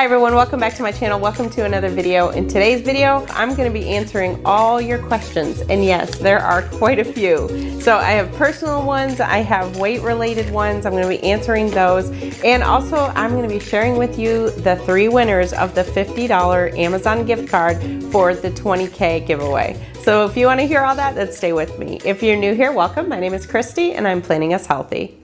Hi everyone, welcome back to my channel. Welcome to another video. In today's video, I'm going to be answering all your questions. And yes, there are quite a few. So I have personal ones, I have weight related ones. I'm going to be answering those. And also I'm going to be sharing with you the 3 winners of the $50 Amazon gift card for the 20K giveaway. So if you want to hear all that, then stay with me. If you're new here, welcome. My name is Kristi and I'm Planning Us Healthy.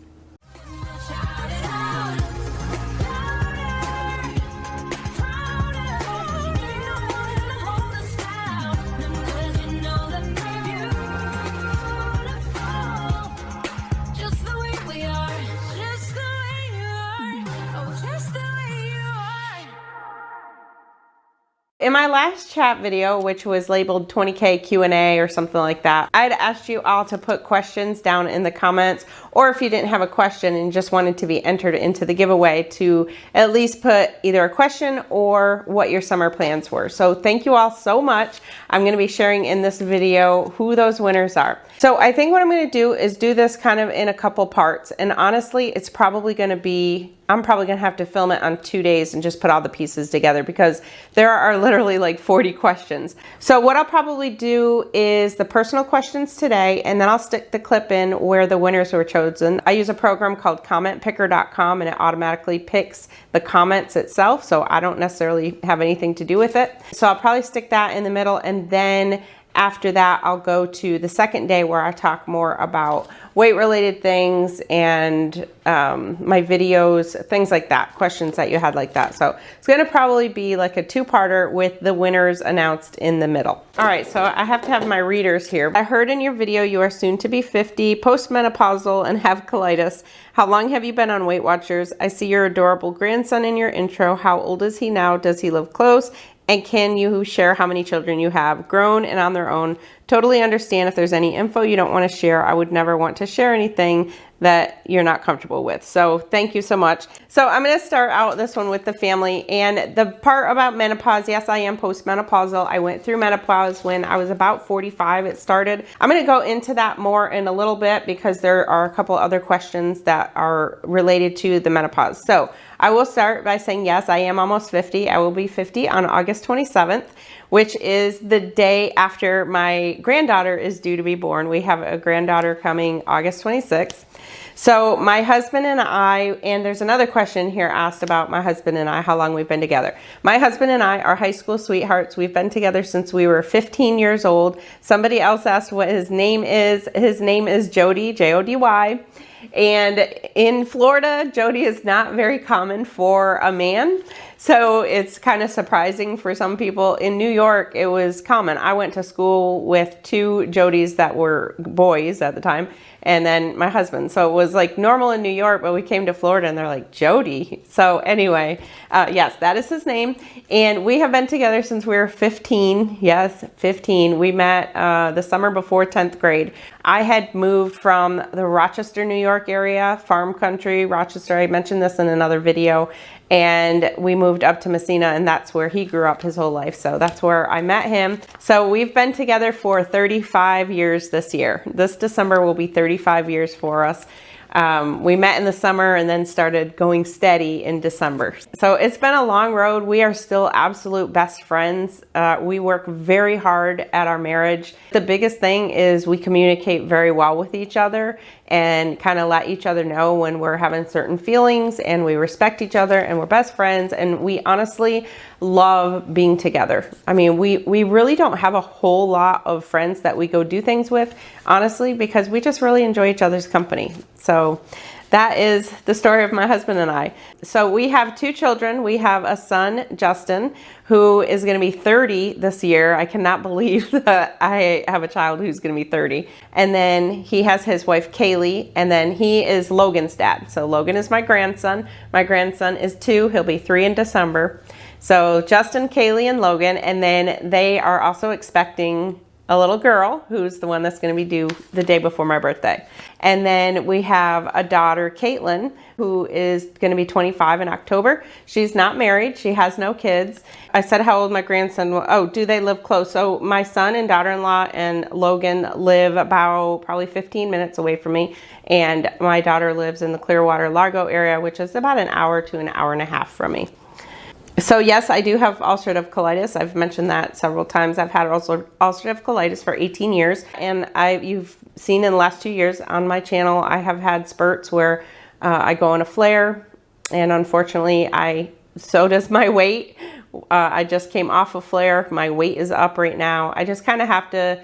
In my last chat video, which was labeled 20K Q&A or something like that, I'd asked you all to put questions down in the comments, or if you didn't have a question and just wanted to be entered into the giveaway, to at least put either a question or what your summer plans were. So thank you all so much. I'm going to be sharing in this video who those winners are. So I think what I'm going to do is do this kind of in a couple parts, and honestly it's probably going to be, I'm probably going to have to film it on 2 days and just put all the pieces together because there are literally like 40 questions. So what I'll probably do is the personal questions today, and then I'll stick the clip in where the winners were chosen. I use a program called commentpicker.com, and it automatically picks the comments itself, so I don't necessarily have anything to do with it. So I'll probably stick that in the middle, and then after that, I'll go to the second day where I talk more about weight-related things and my videos, things like that, questions that you had like that. So it's going to probably be like a 2-parter with the winners announced in the middle. All right, so I have to have my readers here. I heard in your video you are soon to be 50, postmenopausal, and have colitis. How long have you been on Weight Watchers? I see your adorable grandson in your intro. How old is he now? Does he live close? And can you share how many children you have, grown and on their own? Totally understand if there's any info you don't want to share. I would never want to share anything that you're not comfortable with. So thank you so much. So I'm going to start out this one with the family, and the part about menopause. Yes, I am postmenopausal. I went through menopause when I was about 45. It started. I'm going to go into that more in a little bit because there are a couple other questions that are related to the menopause. So I will start by saying, yes, I am almost 50. I will be 50 on August 27th, which is the day after my granddaughter is due to be born. We have a granddaughter coming August 26th. So my husband and I, and there's another question here asked about my husband and I, how long we've been together. My husband and I are high school sweethearts. We've been together since we were 15 years old. Somebody else asked what his name is. His name is Jody, J-O-D-Y. And in Florida, Jody is not very common for a man. So it's kind of surprising for some people. In New York, it was common. I went to school with 2 Jodys that were boys at the time, and then my husband. So it was like normal in New York, but we came to Florida and they're like, Jody. So anyway, yes, that is his name. And we have been together since we were 15. Yes, 15. We met the summer before 10th grade. I had moved from the Rochester, New York area, farm country, Rochester. I mentioned this in another video. And we moved up to Messina, and that's where he grew up his whole life. So that's where I met him. So we've been together for 35 years this year. This December will be 35 years for us. We met in the summer and then started going steady in December. So it's been a long road. We are still absolute best friends. We work very hard at our marriage. The biggest thing is we communicate very well with each other and kind of let each other know when we're having certain feelings, and we respect each other, and we're best friends, and we honestly love being together. I mean, we really don't have a whole lot of friends that we go do things with, honestly, because we just really enjoy each other's company. So that is the story of my husband and I. So we have 2 children. We have a son, Justin, who is going to be 30 this year. I cannot believe that I have a child who's going to be 30. And then he has his wife, Kaylee, and then he is Logan's dad. So Logan is my grandson. My grandson is 2. He'll be 3 in December. So Justin, Kaylee, and Logan, and then they are also expecting a little girl who's the one that's going to be due the day before my birthday. And then we have a daughter, Caitlin, who is going to be 25 in October. She's not married. She has no kids. I said how old my grandson was. Oh, do they live close? So my son and daughter-in-law and Logan live about probably 15 minutes away from me. And my daughter lives in the Clearwater Largo area, which is about an hour to an hour and a half from me. So yes, I do have ulcerative colitis. I've mentioned that several times. I've had ulcerative colitis for 18 years, and you've seen in the last 2 years on my channel, I have had spurts where I go in a flare, and unfortunately, so does my weight. I just came off a flare. My weight is up right now. I just kind of have to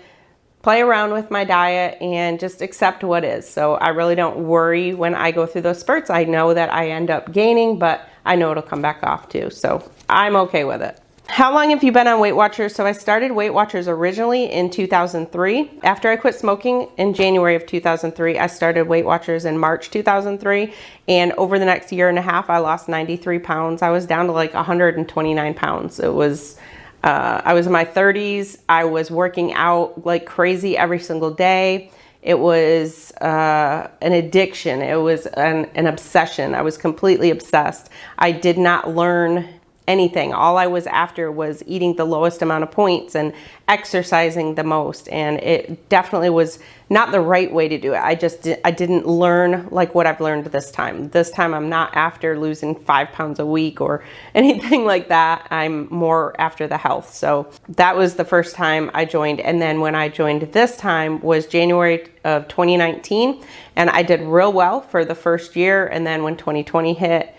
play around with my diet and just accept what is. So I really don't worry when I go through those spurts. I know that I end up gaining, but I know it'll come back off too. So I'm okay with it. How long have you been on Weight Watchers? So I started Weight Watchers originally in 2003. After I quit smoking in January of 2003, I started Weight Watchers in March 2003. And over the next year and a half, I lost 93 pounds. I was down to like 129 pounds. It was I was in my 30s. I was working out like crazy every single day. It was an addiction. It was an obsession. I was completely obsessed. I did not learn anything. All I was after was eating the lowest amount of points and exercising the most. And it definitely was not the right way to do it. I didn't learn like what I've learned this time. This time I'm not after losing 5 pounds a week or anything like that. I'm more after the health. So that was the first time I joined. And then when I joined this time was January of 2019. And I did real well for the first year. And then when 2020 hit,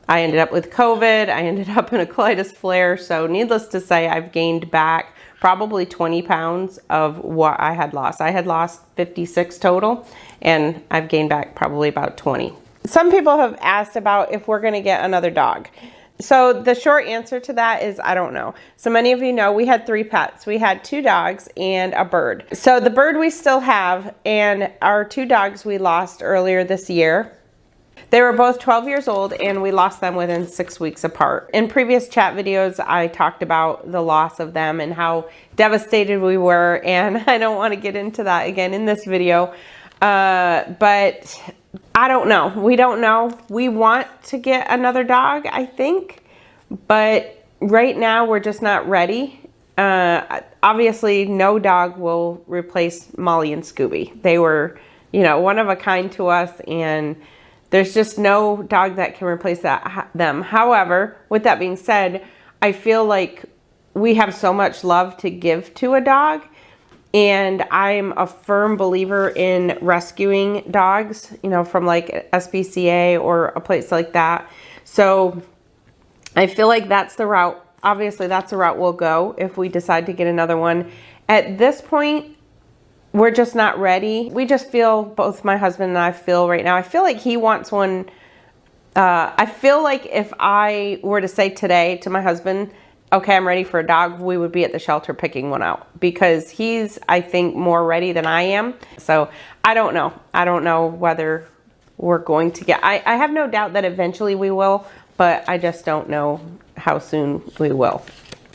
I ended up with COVID. I ended up in a colitis flare. So needless to say, I've gained back probably 20 pounds of what I had lost. I had lost 56 total, and I've gained back probably about 20. Some people have asked about if we're gonna get another dog. So the short answer to that is I don't know. So many of you know we had 3 pets. We had 2 dogs and a bird. So the bird we still have, and our 2 dogs we lost earlier this year. They were both 12 years old, and we lost them within 6 weeks apart. In previous chat videos, I talked about the loss of them and how devastated we were, and I don't want to get into that again in this video. But I don't know. We don't know. We want to get another dog, I think, but right now we're just not ready. Obviously, no dog will replace Molly and Scooby. They were, one of a kind to us, and there's just no dog that can replace them. However, with that being said, I feel like we have so much love to give to a dog, and I'm a firm believer in rescuing dogs, from like SPCA or a place like that. So I feel like that's the route. Obviously, that's the route we'll go if we decide to get another one. At this point, we're just not ready. We just feel, both my husband and I feel right now, I feel like he wants one. I feel like if I were to say today to my husband, okay, I'm ready for a dog, we would be at the shelter picking one out, because he's, I think, more ready than I am. So I don't know. I don't know whether we're going to get, I have no doubt that eventually we will, but I just don't know how soon we will.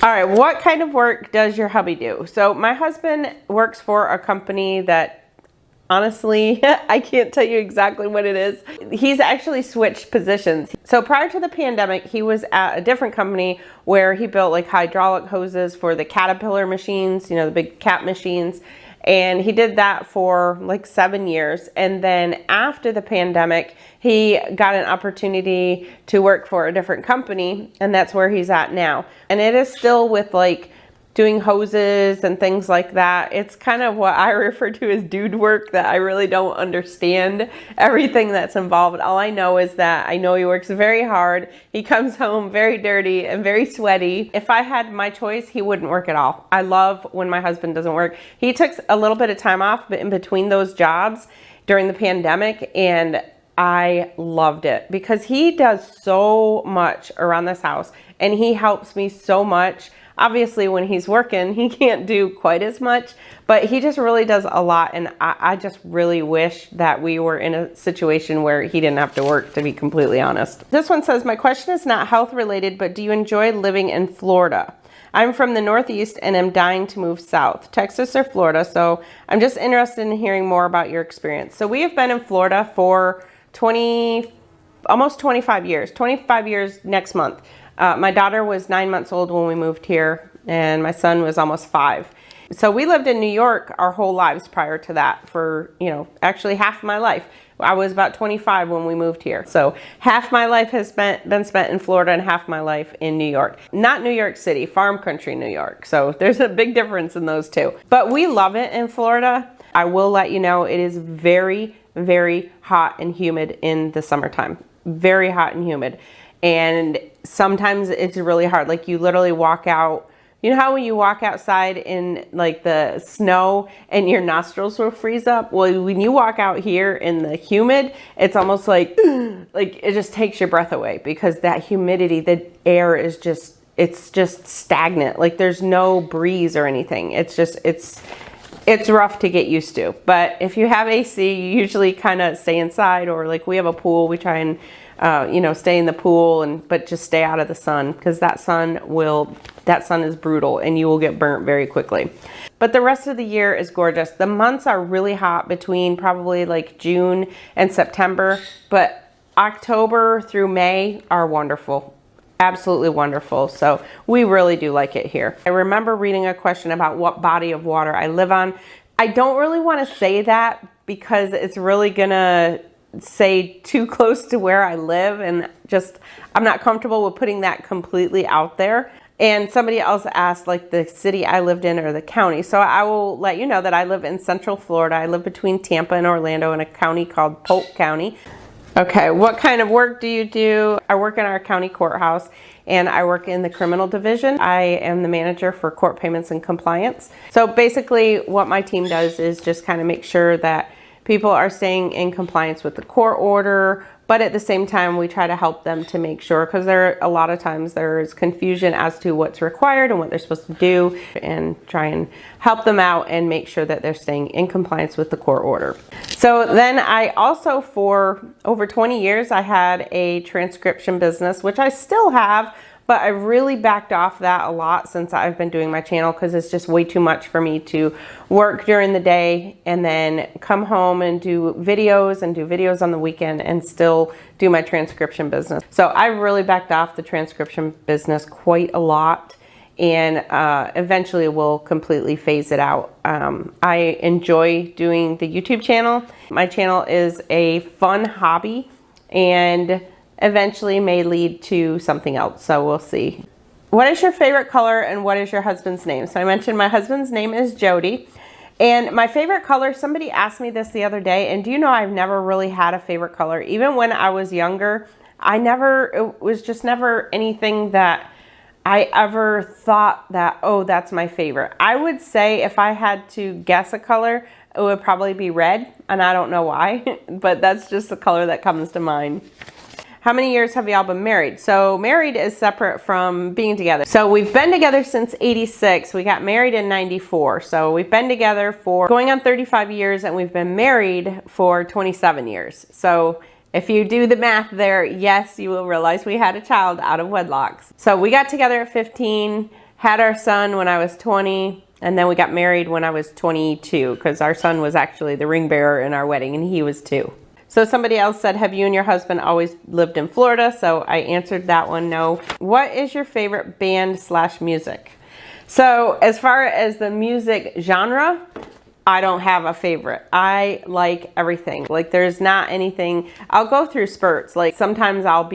All right, what kind of work does your hubby do? So my husband works for a company that, honestly, I can't tell you exactly what it is. He's actually switched positions. So prior to the pandemic, he was at a different company where he built like hydraulic hoses for the Caterpillar machines, the big cat machines. And he did that for like 7 years. And then after the pandemic, he got an opportunity to work for a different company, and that's where he's at now. And it is still with like doing hoses and things like that. It's kind of what I refer to as dude work, that I really don't understand everything that's involved. All I know is that I know he works very hard. He comes home very dirty and very sweaty. If I had my choice, he wouldn't work at all. I love when my husband doesn't work. He took a little bit of time off in between those jobs during the pandemic, and I loved it because he does so much around this house, and he helps me so much. Obviously, when he's working, he can't do quite as much, but he just really does a lot. And I just really wish that we were in a situation where he didn't have to work, to be completely honest. This one says, my question is not health related, but do you enjoy living in Florida? I'm from the Northeast and am dying to move south, Texas or Florida. So I'm just interested in hearing more about your experience. So we have been in Florida for almost 25 years, 25 years next month. My daughter was 9 months old when we moved here, and my son was almost 5. So we lived in New York our whole lives prior to that for, actually half my life. I was about 25 when we moved here. So half my life has been spent in Florida and half my life in New York. Not New York City, farm country New York. So there's a big difference in those two. But we love it in Florida. I will let you know it is very, very hot and humid in the summertime. Very hot and humid. And sometimes it's really hard. Like you literally walk out. You know how when you walk outside in like the snow and your nostrils will freeze up? Well, when you walk out here in the humid, it's almost like it just takes your breath away because that humidity, the air is just, it's just stagnant. Like there's no breeze or anything. It's just, it's rough to get used to. But if you have AC, you usually kind of stay inside, or like we have a pool, we try and stay in the pool but just stay out of the sun, because that sun is brutal and you will get burnt very quickly. But the rest of the year is gorgeous. The months are really hot between probably like June and September, but October through May are wonderful. Absolutely wonderful. So we really do like it here. I remember reading a question about what body of water I live on. I don't really want to say that because it's really gonna say too close to where I live, and just I'm not comfortable with putting that completely out there. And somebody else asked like the city I lived in or the county. So I will let you know that I live in Central Florida. I live between Tampa and Orlando in a county called Polk County. Okay, what kind of work do you do? I work in our county courthouse and I work in the criminal division. I am the manager for court payments and compliance. So basically what my team does is just kind of make sure that people are staying in compliance with the court order, but at the same time, we try to help them to make sure, because a lot of times there's confusion as to what's required and what they're supposed to do, and try and help them out and make sure that they're staying in compliance with the court order. So then I also, for over 20 years, I had a transcription business, which I still have, but I really backed off that a lot since I've been doing my channel, because it's just way too much for me to work during the day and then come home and do videos on the weekend and still do my transcription business. So I really backed off the transcription business quite a lot, and eventually will completely phase it out. I enjoy doing the YouTube channel. My channel is a fun hobby and eventually may lead to something else, so we'll see. What is your favorite color and what is your husband's name? So I mentioned my husband's name is Jody, and my favorite color, somebody asked me this the other day, and do you know I've never really had a favorite color? Even when I was younger, it was just never anything that I ever thought that, oh, that's my favorite. I would say if I had to guess a color, it would probably be red, and I don't know why, but that's just the color that comes to mind. How many years have y'all been married? So married is separate from being together. So we've been together since '86. We got married in '94. So we've been together for going on 35 years, and we've been married for 27 years. So if you do the math there, yes, you will realize we had a child out of wedlock. So we got together at 15, had our son when I was 20, and then we got married when I was 22, because our son was actually the ring bearer in our wedding, and he was 2. So somebody else said, have you and your husband always lived in Florida? So I answered that one, no. What is your favorite band/music? So as far as the music genre, I don't have a favorite. I like everything. Like there's not anything, I'll go through spurts. Like sometimes all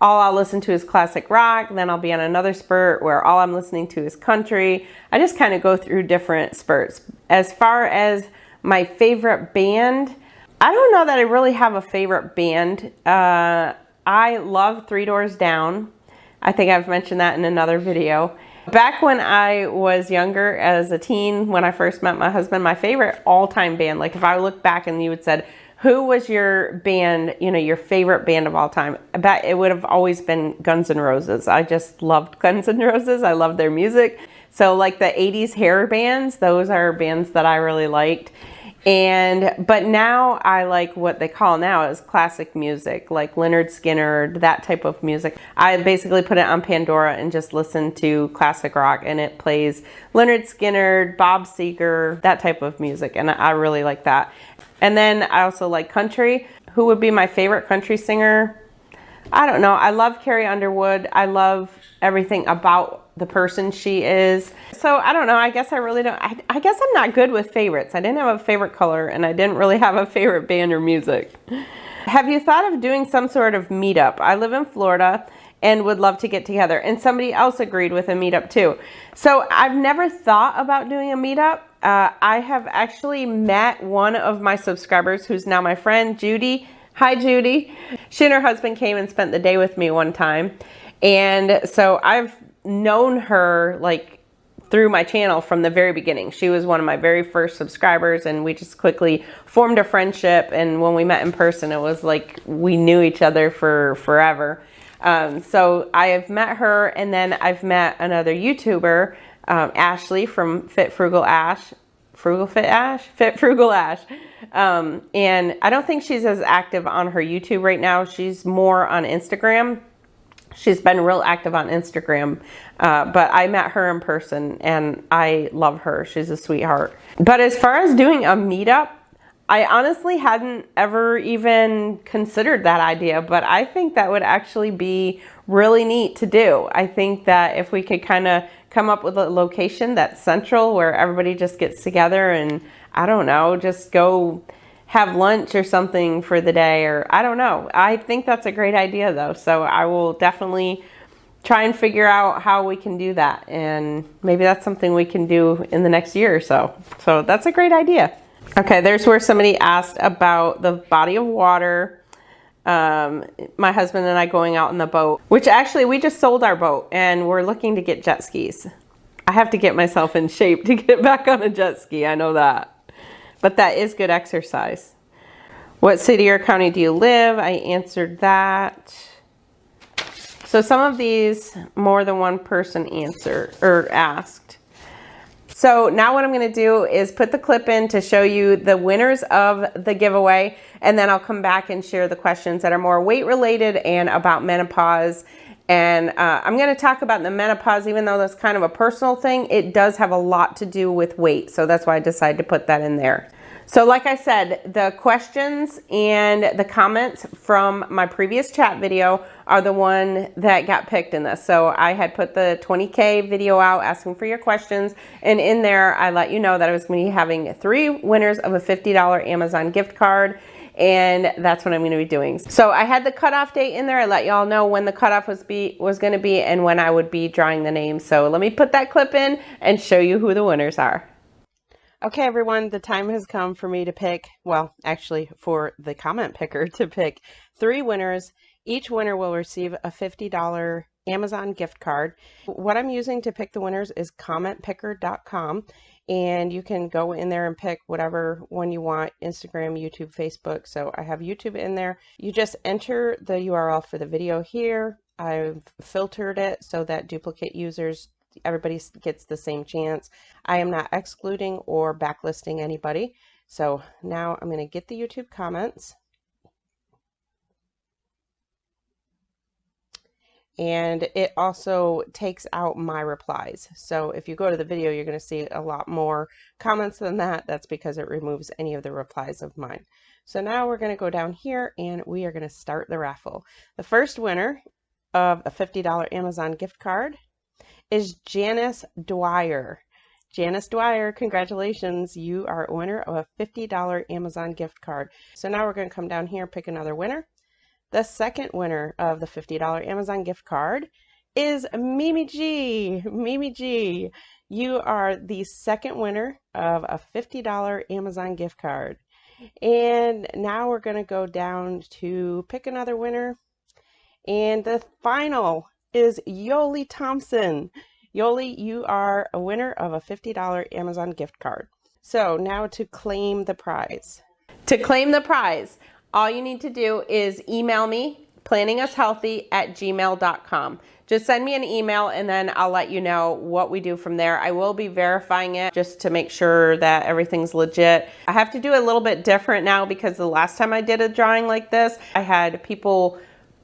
I'll listen to is classic rock, then I'll be on another spurt where all I'm listening to is country. I just kind of go through different spurts. As far as my favorite band, I don't know that I really have a favorite band. I love Three Doors Down. I think I've mentioned that in another video. Back when I was younger as a teen, when I first met my husband, my favorite all-time band, like if I look back and you would said, who was your band, your favorite band of all time? I bet it would have always been Guns N' Roses. I just loved Guns N' Roses. I loved their music. So like the 80s hair bands, those are bands that I really liked. But now I like what they call now is classic music, like Lynyrd Skynyrd, that type of music. I basically put it on Pandora and just listen to classic rock, and it plays Lynyrd Skynyrd, Bob Seger, that type of music, and I really like that. And then I also like country. Who would be my favorite country singer? I don't know. I love Carrie Underwood. I love everything about the person she is. So I don't know, I guess I really don't, I guess I'm not good with favorites. I didn't have a favorite color and I didn't really have a favorite band or music. Have you thought of doing some sort of meetup? I live in Florida and would love to get together. And somebody else agreed with a meetup too. So I've never thought about doing a meetup. I have actually met one of my subscribers who's now my friend, Judy. Hi, Judy. She and her husband came and spent the day with me one time. And so I've known her like through my channel from the very beginning. She was one of my very first subscribers and we just quickly formed a friendship. And when we met in person, it was like we knew each other for forever. So I have met her, and then I've met another YouTuber, Ashley from Fit Frugal Ash. And I don't think she's as active on her YouTube right now. She's more on Instagram. She's been real active on Instagram, but I met her in person and I love her. She's a sweetheart. But as far as doing a meetup, I honestly hadn't ever even considered that idea, but I think that would actually be really neat to do. I think that if we could kind of come up with a location that's central where everybody just gets together and, I don't know, just go have lunch or something for the day, or I don't know. I think that's a great idea though. So I will definitely try and figure out how we can do that. And maybe that's something we can do in the next year or so. So that's a great idea. Okay, there's where somebody asked about the body of water. My husband and I going out in the boat, which actually we just sold our boat and we're looking to get jet skis. I have to get myself in shape to get back on a jet ski. I know that. But that is good exercise. What city or county do you live? I answered that. So some of these more than one person answered or asked. So now what I'm going to do is put the clip in to show you the winners of the giveaway, and then I'll come back and share the questions that are more weight related and about menopause. And I'm going to talk about the menopause, even though that's kind of a personal thing, it does have a lot to do with weight. So that's why I decided to put that in there. So like I said, the questions and the comments from my previous chat video are the one that got picked in this. So I had put the 20K video out asking for your questions. And in there, I let you know that I was going to be having 3 winners of a $50 Amazon gift card. And that's what I'm going to be doing. So I had the cutoff date in there. I let y'all know when the cutoff was going to be and when I would be drawing the names. So let me put that clip in and show you who the winners are. Okay, everyone, the time has come for me to pick, well, actually for the comment picker to pick 3 winners. Each winner will receive a $50 Amazon gift card. What I'm using to pick the winners is commentpicker.com, and you can go in there and pick whatever one you want, Instagram, YouTube, Facebook. So I have YouTube in there. You just enter the URL for the video here. I've filtered it so that duplicate users, everybody gets the same chance. I am not excluding or backlisting anybody. So now I'm going to get the YouTube comments. And it also takes out my replies. So if you go to the video, you're going to see a lot more comments than that. That's because it removes any of the replies of mine. So now we're going to go down here and we are going to start the raffle. The first winner of a $50 Amazon gift card is Janice Dwyer. Janice Dwyer, congratulations. You are a winner of a $50 Amazon gift card. So now we're going to come down here, pick another winner. The second winner of the $50 Amazon gift card is Mimi G. Mimi G, you are the second winner of a $50 Amazon gift card. And now we're going to go down to pick another winner. And the final is Yoli Thompson. Yoli, you are a winner of a $50 Amazon gift card. So now to claim the prize. To claim the prize, all you need to do is email me, planningushealthy@gmail.com. Just send me an email and then I'll let you know what we do from there. I will be verifying it just to make sure that everything's legit. I have to do a little bit different now because the last time I did a drawing like this, I had people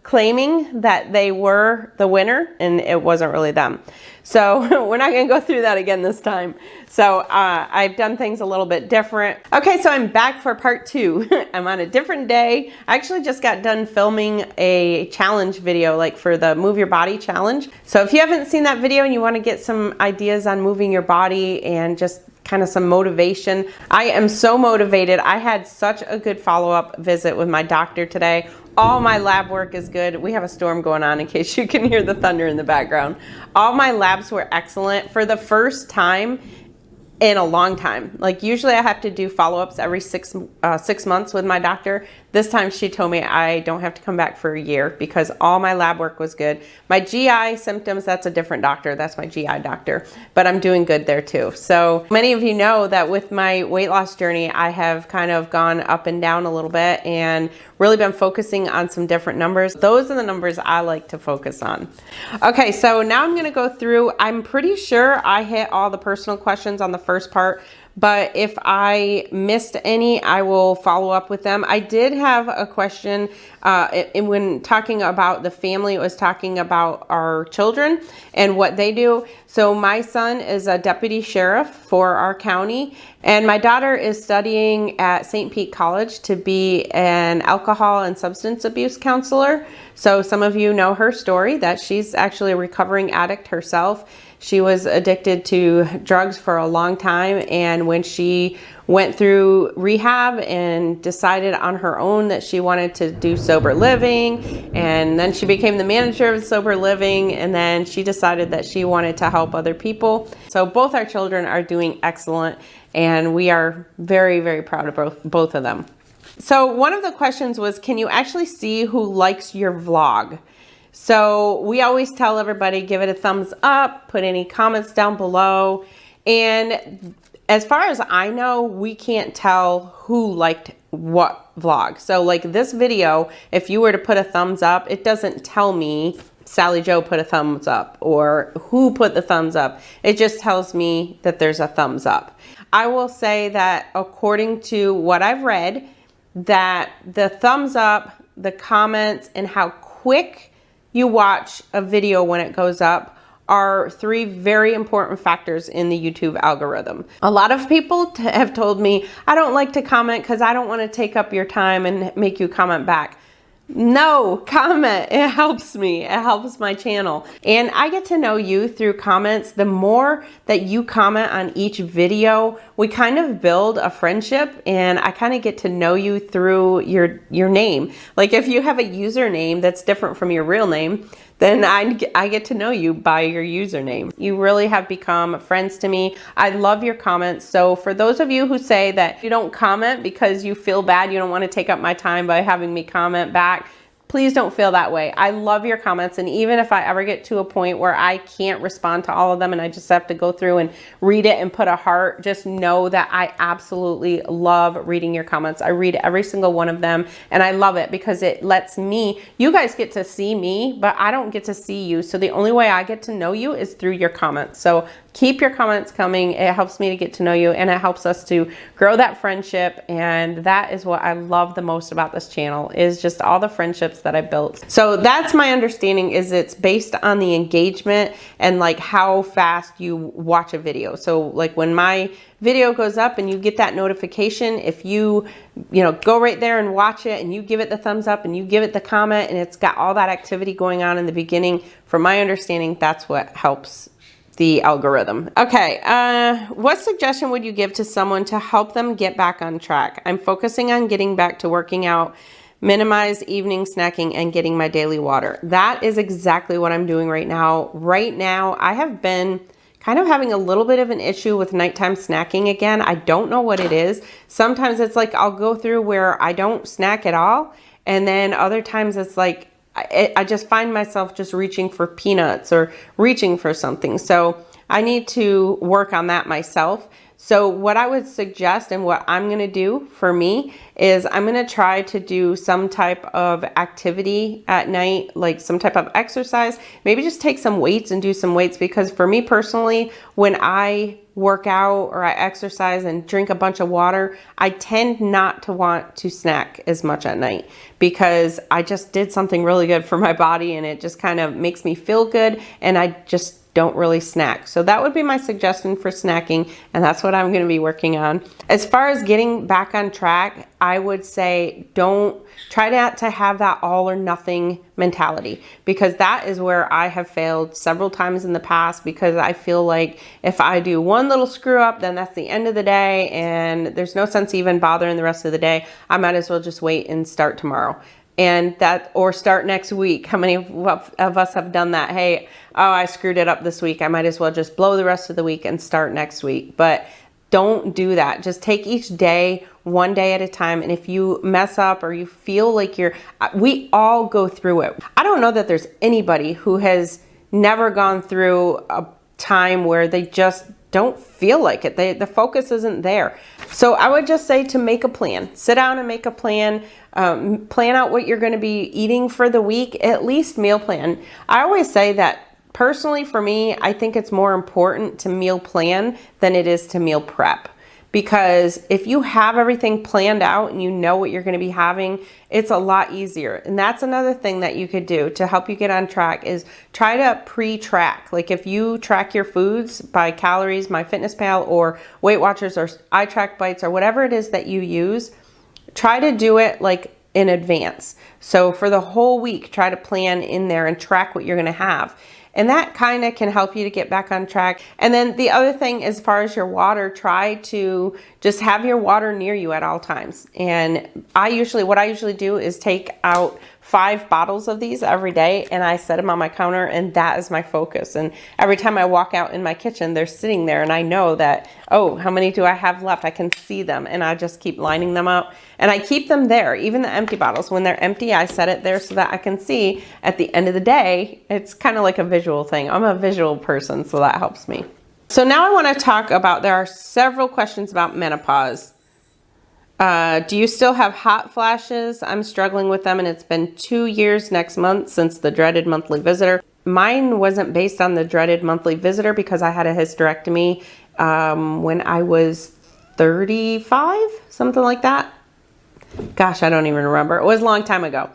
claiming that they were the winner, and it wasn't really them. So we're not going to go through that again this time. So I've done things a little bit different. Okay, so I'm back for part 2. I'm on a different day. I actually just got done filming a challenge video, like for the Move Your Body challenge. So if you haven't seen that video and you want to get some ideas on moving your body and just kind of some motivation, I am so motivated. I had such a good follow-up visit with my doctor today. All my lab work is good. We have a storm going on in case you can hear the thunder in the background. All my labs were excellent for the first time in a long time. Like usually I have to do follow-ups every 6 months with my doctor. This time she told me I don't have to come back for a year because all my lab work was good. My GI symptoms, that's a different doctor. That's my GI doctor, but I'm doing good there too. So many of you know that with my weight loss journey, I have kind of gone up and down a little bit and really been focusing on some different numbers. Those are the numbers I like to focus on. Okay, so now I'm gonna go through, I'm pretty sure I hit all the personal questions on the first part, but if I missed any, I will follow up with them. I did have a question when talking about the family, it was talking about our children and what they do. So my son is a deputy sheriff for our county, and my daughter is studying at St. Pete College to be an alcohol and substance abuse counselor. So some of you know her story, that she's actually a recovering addict herself. She was addicted to drugs for a long time, and when she went through rehab and decided on her own that she wanted to do sober living, and then she became the manager of sober living, and then she decided that she wanted to help other people. So both our children are doing excellent, and we are very, very proud of both of them. So one of the questions was, can you actually see who likes your vlog? So we always tell everybody, give it a thumbs up, put any comments down below. And as far as I know, we can't tell who liked what vlog. So like this video, if you were to put a thumbs up, it doesn't tell me Sally Joe put a thumbs up or who put the thumbs up. It just tells me that there's a thumbs up. I will say that according to what I've read, that the thumbs up, the comments, and how quick you watch a video when it goes up are 3 very important factors in the YouTube algorithm. A lot of people have told me, I don't like to comment because I don't want to take up your time and make you comment back. No, comment. It helps me. It helps my channel. And I get to know you through comments. The more that you comment on each video, we kind of build a friendship, and I kind of get to know you through your name. Like if you have a username that's different from your real name, then I get to know you by your username. You really have become friends to me. I love your comments. So for those of you who say that you don't comment because you feel bad, you don't want to take up my time by having me comment back, please don't feel that way. I love your comments, and even if I ever get to a point where I can't respond to all of them and I just have to go through and read it and put a heart, just know that I absolutely love reading your comments. I read every single one of them, and I love it because it lets me, you guys get to see me, but I don't get to see you. So the only way I get to know you is through your comments. So keep your comments coming. It helps me to get to know you, and it helps us to grow that friendship. And that is what I love the most about this channel, is just all the friendships that I built. So that's my understanding, is it's based on the engagement and like how fast you watch a video. So like when my video goes up and you get that notification, if you go right there and watch it and you give it the thumbs up and you give it the comment and it's got all that activity going on in the beginning, from my understanding, that's what helps the algorithm. Okay, what suggestion would you give to someone to help them get back on track? I'm focusing on getting back to working out, minimize evening snacking, and getting my daily water. That is exactly what I'm doing right now. Right now, I have been kind of having a little bit of an issue with nighttime snacking again. I don't know what it is. Sometimes it's like I'll go through where I don't snack at all, and then other times it's like I just find myself just reaching for peanuts or reaching for something. So I need to work on that myself. So what I would suggest and what I'm going to do for me is I'm going to try to do some type of activity at night, like some type of exercise. Maybe just take some weights and do some weights, because for me personally, when I work out or I exercise and drink a bunch of water, I tend not to want to snack as much at night, because I just did something really good for my body and it just kind of makes me feel good, and I just don't really snack. So that would be my suggestion for snacking, and that's what I'm going to be working on. As far as getting back on track, I would say don't try not to have that all or nothing mentality, because that is where I have failed several times in the past, because I feel like if I do one little screw up, then that's the end of the day and there's no sense even bothering the rest of the day. I might as well just wait and start tomorrow. And that, or start next week. How many of us have done that? Hey, oh, I screwed it up this week, I might as well just blow the rest of the week and start next week. But don't do that. Just take each day one day at a time. And if you mess up or you feel like we all go through it. I don't know that there's anybody who has never gone through a time where they just don't feel like it. The focus isn't there. So I would just say to make a plan. Sit down and make a plan. Plan out what you're going to be eating for the week, at least meal plan. I always say that personally for me, I think it's more important to meal plan than it is to meal prep. Because if you have everything planned out and you know what you're going to be having, it's a lot easier. And that's another thing that you could do to help you get on track, is try to pre-track. Like if you track your foods by calories, MyFitnessPal or Weight Watchers or iTrackBites or whatever it is that you use, try to do it like in advance. So for the whole week, try to plan in there and track what you're going to have. And that kind of can help you to get back on track. And then the other thing, as far as your water, try to just have your water near you at all times. And what I usually do is take out 5 bottles of these every day, and I set them on my counter, and that is my focus. And every time I walk out in my kitchen, they're sitting there, and I know that, oh, how many do I have left? I can see them, and I just keep lining them up. And I keep them there, even the empty bottles. When they're empty, I set it there so that I can see at the end of the day. It's kind of like a visual thing. I'm a visual person, so that helps me. So now I want to talk about, there are several questions about menopause. Do you still have hot flashes? I'm struggling with them, and it's been 2 years next month since the dreaded monthly visitor. Mine wasn't based on the dreaded monthly visitor because I had a hysterectomy when I was 35, something like that. Gosh, I don't even remember. It was a long time ago.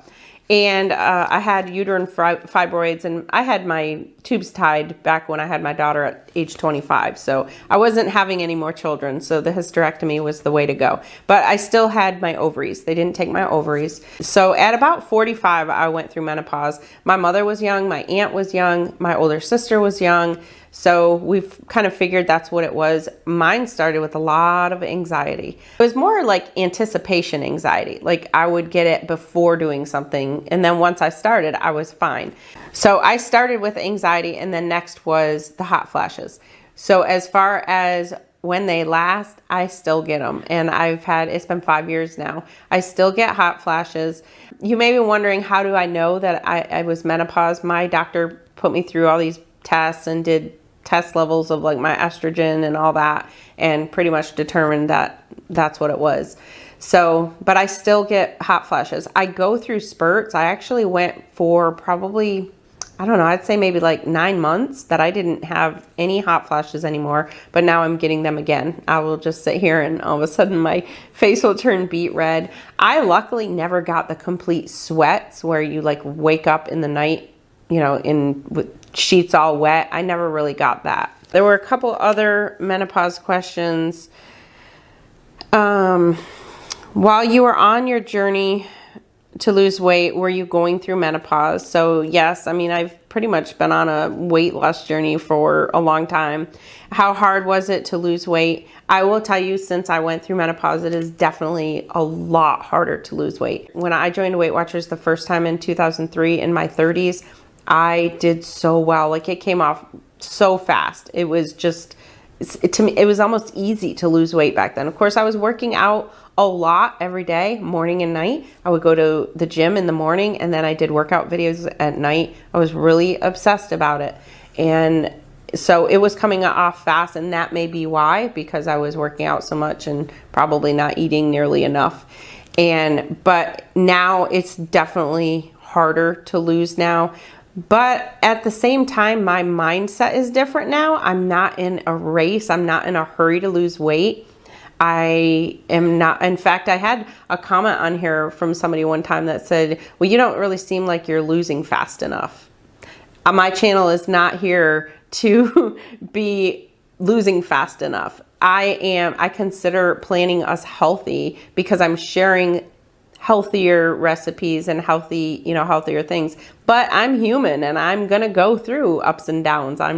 And I had uterine fibroids, and I had my tubes tied back when I had my daughter at age 25. So I wasn't having any more children. So the hysterectomy was the way to go. But I still had my ovaries. They didn't take my ovaries. So at about 45, I went through menopause. My mother was young. My aunt was young. My older sister was young. So we've kind of figured that's what it was. Mine started with a lot of anxiety. It was more like anticipation anxiety. Like I would get it before doing something. And then once I started, I was fine. So I started with anxiety, and then next was the hot flashes. So as far as when they last, I still get them. And it's been 5 years now. I still get hot flashes. You may be wondering, how do I know that I was menopause? My doctor put me through all these tests and did test levels of like my estrogen and all that, and pretty much determined that that's what it was. So, but I still get hot flashes. I go through spurts. I actually went for probably, I don't know, I'd say maybe like 9 months that I didn't have any hot flashes anymore, but now I'm getting them again. I will just sit here and all of a sudden my face will turn beet red. I luckily never got the complete sweats where you like wake up in the night, you know, with sheets all wet. I never really got that. There were a couple other menopause questions. While you were on your journey to lose weight, were you going through menopause? So yes, I mean, I've pretty much been on a weight loss journey for a long time. How hard was it to lose weight? I will tell you, since I went through menopause, it is definitely a lot harder to lose weight. When I joined Weight Watchers the first time in 2003 in my 30s, I did so well. Like it came off so fast. It was just, to me, it was almost easy to lose weight back then. Of course, I was working out a lot every day, morning and night. I would go to the gym in the morning, and then I did workout videos at night. I was really obsessed about it. And So it was coming off fast, and that may be why, because I was working out so much and probably not eating nearly enough. But now it's definitely harder to lose now. But at the same time, my mindset is different now. I'm not in a race. I'm not in a hurry to lose weight. I am not. In fact, I had a comment on here from somebody one time that said, well, you don't really seem like you're losing fast enough. My channel is not here to be losing fast enough. I consider Planning Us Healthy because I'm sharing healthier recipes and healthier things. But I'm human, and I'm gonna go through ups and downs. I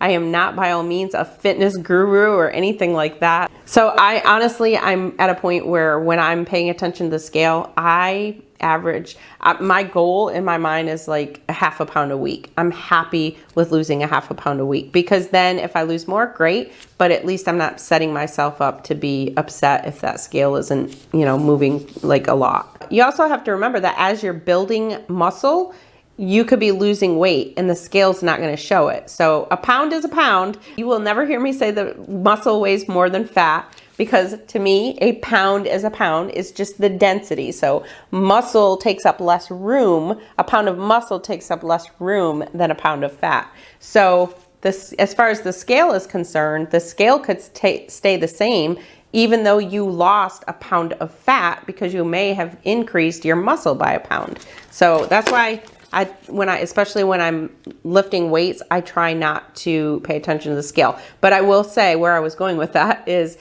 am not by all means a fitness guru or anything like that. So I'm at a point where when I'm paying attention to the scale, I average, my goal in my mind is like a half a pound a week. I'm happy with losing a half a pound a week, because then if I lose more, great, but at least I'm not setting myself up to be upset if that scale isn't, moving like a lot. You also have to remember that as you're building muscle, you could be losing weight and the scale's not going to show it. So a pound is a pound. You will never hear me say that muscle weighs more than fat, because to me, a pound is a pound. It's just the density. So muscle takes up less room. A pound of muscle takes up less room than a pound of fat. So as far as the scale is concerned, the scale could stay the same even though you lost a pound of fat, because you may have increased your muscle by a pound. So that's why especially when I'm lifting weights, I try not to pay attention to the scale. But I will say, where I was going with that is,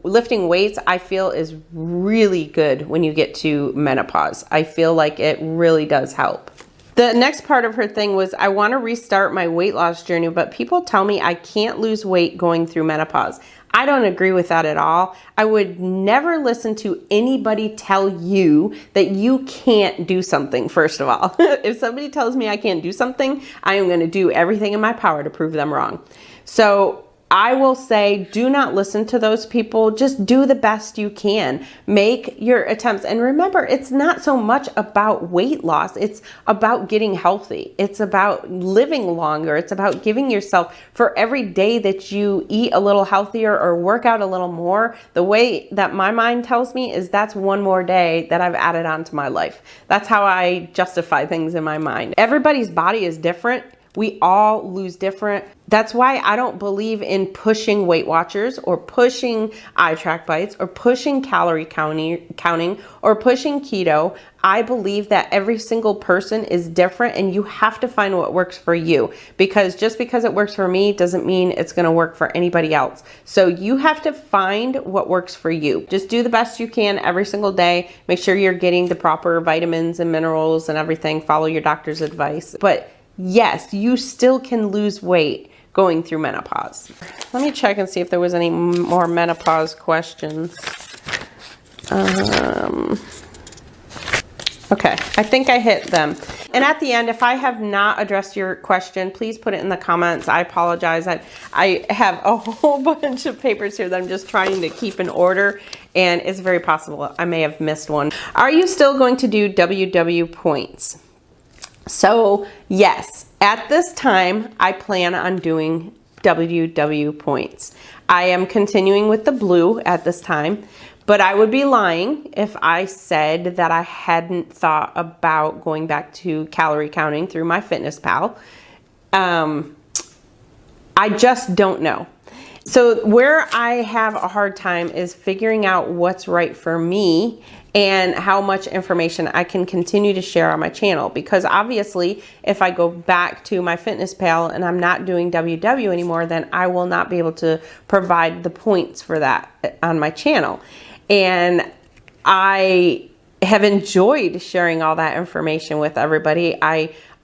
lifting weights, I feel, is really good when you get to menopause. I feel like it really does help. The next part of her thing was, I want to restart my weight loss journey, but people tell me I can't lose weight going through menopause. I don't agree with that at all. I would never listen to anybody tell you that you can't do something, first of all. If somebody tells me I can't do something, I am going to do everything in my power to prove them wrong. So I will say, do not listen to those people. Just do the best you can. Make your attempts. And remember, it's not so much about weight loss. It's about getting healthy. It's about living longer. It's about giving yourself, for every day that you eat a little healthier or work out a little more, the way that my mind tells me is that's one more day that I've added on to my life. That's how I justify things in my mind. Everybody's body is different. We all lose different. That's why I don't believe in pushing Weight Watchers or pushing eye track bites or pushing calorie counting or pushing keto. I believe that every single person is different, and you have to find what works for you, because just because it works for me doesn't mean it's going to work for anybody else. So you have to find what works for you. Just do the best you can every single day. Make sure you're getting the proper vitamins and minerals and everything. Follow your doctor's advice. But yes, you still can lose weight going through menopause. Let me check and see if there was any more menopause questions. Okay, I think I hit them. And at the end, if I have not addressed your question, please put it in the comments. I apologize. I have a whole bunch of papers here that I'm just trying to keep in order, and it's very possible I may have missed one. Are you still going to do WW points? So yes, at this time, I plan on doing WW points. I am continuing with the blue at this time, but I would be lying if I said that I hadn't thought about going back to calorie counting through my Fitness I just don't know. So where I have a hard time is figuring out what's right for me and how much information I can continue to share on my channel. Because obviously, if I go back to my Fitness and I'm not doing WW anymore, then I will not be able to provide the points for that on my channel. And I have enjoyed sharing all that information with everybody.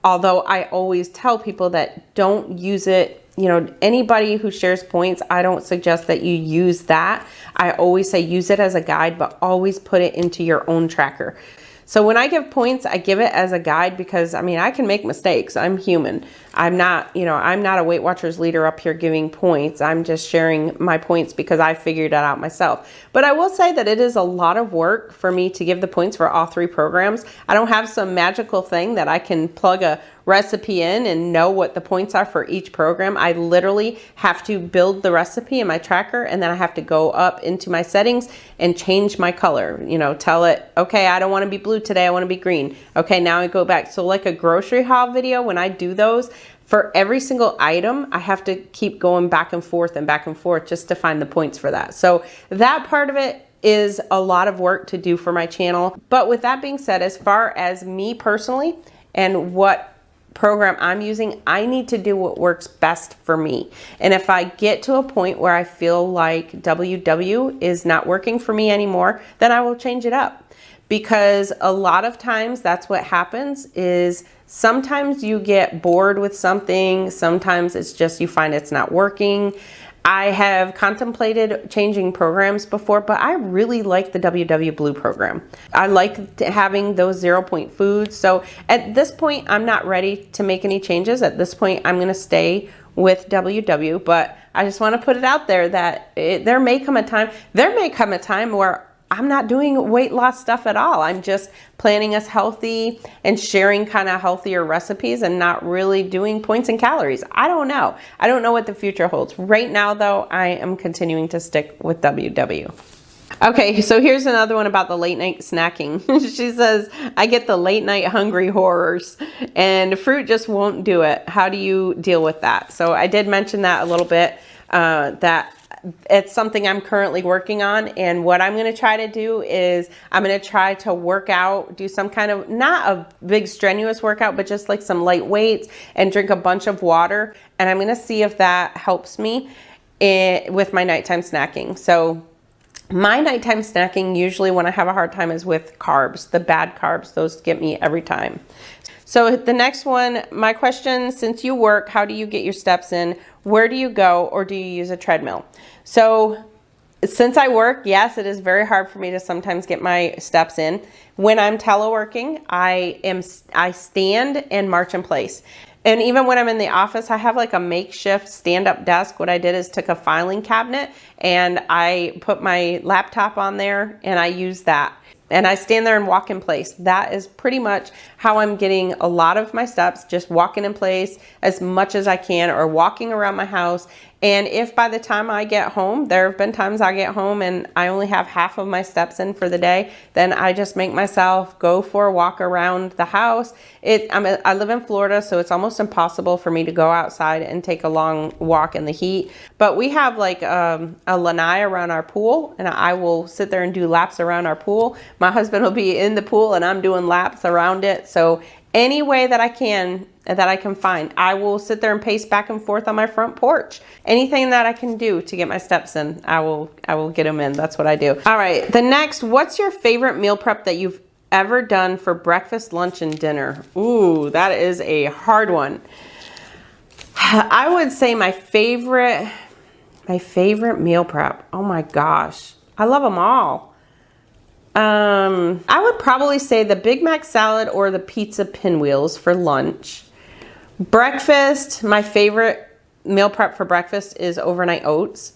Although I always tell people that don't use it, anybody who shares points, I don't suggest that you use that. I always say use it as a guide, but always put it into your own tracker. So when I give points, I give it as a guide because, I can make mistakes. I'm human. I'm not a Weight Watchers leader up here giving points. I'm just sharing my points because I figured it out myself. But I will say that it is a lot of work for me to give the points for all 3 programs. I don't have some magical thing that I can plug a recipe in and know what the points are for each program. I literally have to build the recipe in my tracker, and then I have to go up into my settings and change my color. You know, tell it, okay, I don't want to be blue today, I want to be green. Okay, now I go back. So like a grocery haul video, when I do those, for every single item, I have to keep going back and forth just to find the points for that. So that part of it is a lot of work to do for my channel. But with that being said, as far as me personally and what program I'm using, I need to do what works best for me. And if I get to a point where I feel like WW is not working for me anymore, then I will change it up. Because a lot of times that's what happens is sometimes you get bored with something, sometimes it's just you find it's not working. I have contemplated changing programs before, but I really like the WW Blue program. I like having those 0-point foods. So at this point, I'm not ready to make any changes. At this point, I'm gonna stay with WW, but I just wanna put it out there that there may come a time where I'm not doing weight loss stuff at all. I'm just planning us healthy and sharing kind of healthier recipes and not really doing points and calories. I don't know. I don't know what the future holds. Right now though, I am continuing to stick with WW. Okay, so here's another one about the late night snacking. She says, I get the late night hungry horrors and fruit just won't do it. How do you deal with that? So I did mention that a little bit, that it's something I'm currently working on, and what I'm going to try to do is I'm going to try to work out, do some kind of, not a big strenuous workout, but just like some light weights and drink a bunch of water, and I'm going to see if that helps me with my nighttime snacking. So my nighttime snacking usually when I have a hard time is with carbs, the bad carbs. Those get me every time. So the next one, my question, since you work, how do you get your steps in? Where do you go, or do you use a treadmill? So since I work, yes, it is very hard for me to sometimes get my steps in. When I'm teleworking, I stand and march in place. And even when I'm in the office, I have like a makeshift stand-up desk. What I did is took a filing cabinet and I put my laptop on there and I use that. And I stand there and walk in place. That is pretty much how I'm getting a lot of my steps, just walking in place as much as I can, or walking around my house. And if by the time I get home, there have been times I get home and I only have half of my steps in for the day, then I just make myself go for a walk around the house. I live in Florida, so it's almost impossible for me to go outside and take a long walk in the heat. But we have like a lanai around our pool, and I will sit there and do laps around our pool. My husband will be in the pool and I'm doing laps around it. So any way that I can find, I will sit there and pace back and forth on my front porch. Anything that I can do to get my steps in, I will get them in. That's what I do. All right, the next, what's your favorite meal prep that you've ever done for breakfast, lunch, and dinner? Ooh, that is a hard one. I would say my favorite meal prep. Oh my gosh, I love them all. I would probably say the Big Mac salad or the pizza pinwheels for lunch. Breakfast, my favorite meal prep for breakfast is overnight oats.